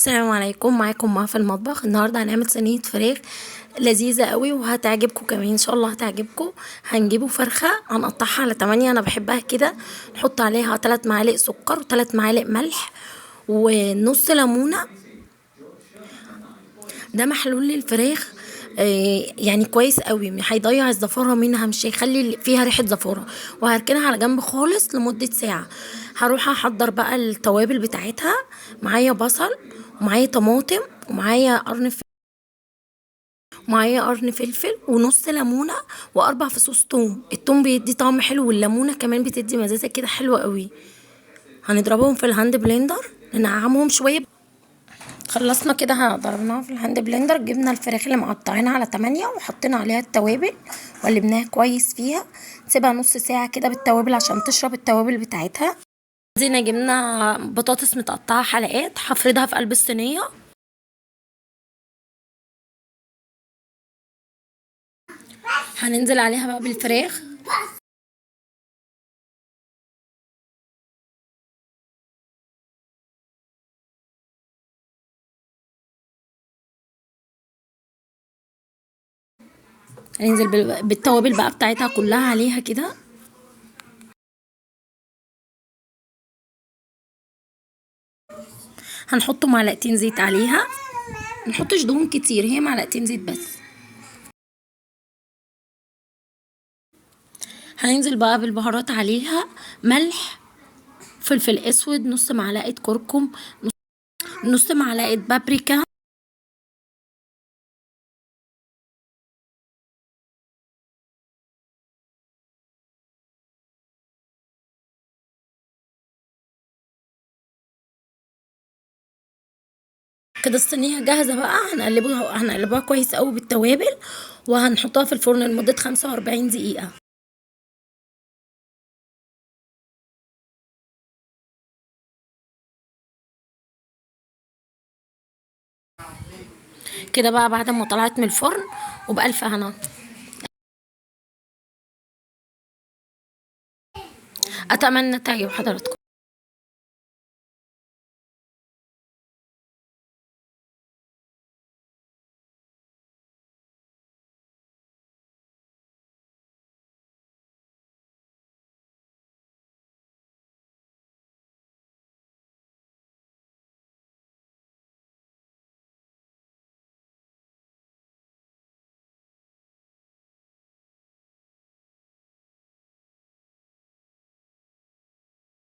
السلام عليكم، معاكم في المطبخ. النهارده هنعمل صينيه فراخ لذيذه قوي وهتعجبكم كمان ان شاء الله هتعجبكم. هنجيبوا فرخه هنقطعها على 8، انا بحبها كده. نحط عليها 3 معالق سكر و3 معالق ملح ونص ليمونه. ده محلول للفراخ. يعني كويس قوي، هيضيع الزفاره منها، مش هيخلي فيها ريحه زفاره. وهركنها على جنب خالص لمده ساعه. هروح احضر بقى التوابل بتاعتها. معايا بصل ومعايا طماطم ومعايا قرن فلفل ونص ليمونه واربع فصوص توم. التوم بيدي طعم حلو والليمونه كمان بتدي مزازه كده حلوه قوي. هنضربهم في الهاند بلندر، ننعمهم شويه. خلصنا كده، ضربناها في الهاند بلندر. جبنا الفراخ اللي مقطعينها على 8 وحطينا عليها التوابل وقلبناها كويس فيها. نسيبها نص ساعة كده بالتوابل عشان تشرب التوابل بتاعتها. زينا جبنا بطاطس متقطعة حلقات، هفردها في قلب الصينية. هننزل عليها بقى بالفراخ. هننزل بالتوابل بقى بتاعتها كلها عليها كده. هنحط معلقتين زيت عليها، منحطش دهون كتير، هي معلقتين زيت بس. هننزل بقى بالبهارات عليها: ملح، فلفل اسود، نص معلقه كركم، نص معلقه بابريكا. كده الصينيه جاهزه بقى. هنقلبوها كويس قوي بالتوابل، وهنحطها في الفرن لمده 45 دقيقه. كده بقى بعد ما طلعت من الفرن وبألف هنا. اتمنى تعجب حضراتكم.